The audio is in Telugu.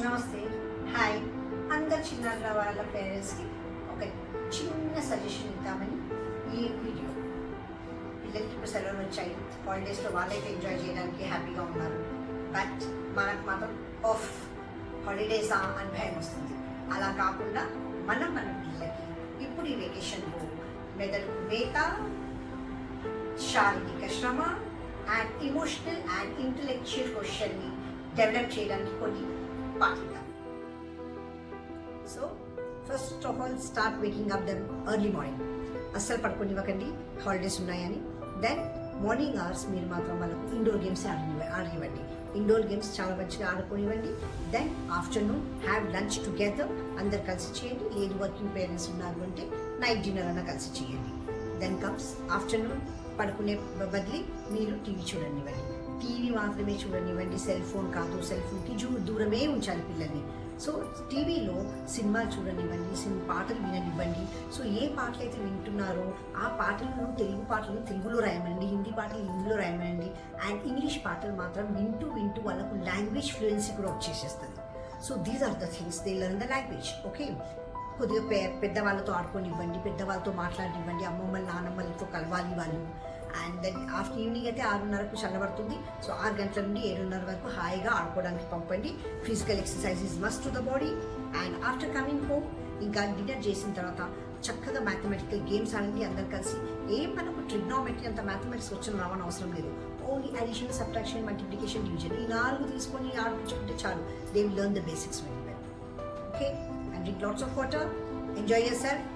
నమస్తే, హాయ్. అందరు చిన్న వాళ్ళ పేరెంట్స్కి ఒక చిన్న సజెషన్ ఇద్దామని ఈ వీడియో. పిల్లలకి ఇప్పుడు సెలవులు వచ్చాయి, హాలిడేస్లో వాళ్ళైతే ఎంజాయ్ చేయడానికి హ్యాపీగా ఉన్నారు. బట్ మనకు మాత్రం ఆఫ్ హాలిడేసా అని భయం వస్తుంది. అలా కాకుండా మన పిల్లలకి ఇప్పుడు ఈ వెకేషన్లో మెదడు మేత, శారీరక శ్రమ అండ్ ఇమోషనల్ అండ్ ఇంటలెక్చువల్ క్వశ్చన్ని డెవలప్ చేయడానికి కొన్ని పాటిద్దాం. So first of all start waking up them early morning. అస్సలు పడుకోనివ్వకండి హాలిడేస్ ఉన్నాయని. దెన్ మార్నింగ్ అవర్స్ మీరు మాత్రం వాళ్ళకు ఇండోర్ గేమ్స్ ఆడనివ్వండి. ఇండోర్ గేమ్స్ చాలా మంచిగా ఆడుకోనివ్వండి. Then afternoon have lunch together, అందరు కలిసి చేయండి. లేదు వర్కింగ్ పేరెంట్స్ ఉన్నారు అంటే నైట్ డిన్నర్ అన్న కలిసి చేయండి. దెన్ కమ్స్ ఆఫ్టర్నూన్ పడుకునే బదిలి మీరు టీవీ చూడనివ్వండి. టీవీ మాత్రమే చూడనివ్వండి, సెల్ ఫోన్ కాదు. సెల్ ఫోన్కి దూరమే ఉంచాలి పిల్లల్ని. సో టీవీలో సినిమాలు చూడనివ్వండి, పాటలు విననివ్వండి. సో ఏ పాటలు అయితే వింటున్నారో ఆ పాటలను, తెలుగు పాటలను తెలుగులో రాయమనండి, హిందీ పాటలు హిందీలో రాయమనండి. అండ్ ఇంగ్లీష్ పాటలు మాత్రం వింటూ వాళ్ళకు లాంగ్వేజ్ ఫ్లూయెన్సీ కూడా వచ్చేసేస్తుంది. So these are the things they learn the language. Okay, కొద్దిగా పెద్దవాళ్ళతో ఆడుకోనివ్వండి, పెద్దవాళ్ళతో మాట్లాడనివ్వండి, అమ్మమ్మలు నానమ్మలతో కలవాలి వాళ్ళు. అండ్ దెన్ ఆఫ్టర్ ఈవినింగ్ అయితే 6:30కు చల్లబడుతుంది. సో 6 గంటల నుండి 7:30 వరకు హాయిగా ఆడుకోవడానికి పంపండి. Physical exercise is must to the body. And after coming home ఇంకా డిన్నర్ చేసిన తర్వాత చక్కగా మ్యాథమెటికల్ గేమ్స్ ఆడండి అందరు కలిసి. మనకు ట్రిగ్నోమెట్రీ అంత మ్యాథమెటిక్స్ వచ్చిన రావని అవసరం లేదు. Only addition, subtraction, multiplication, division ఈ 4 తీసుకొని ఆడిపించుకుంటే చాలు. They will learn the basics very well. Okay, and drink lots of water. Enjoy your self.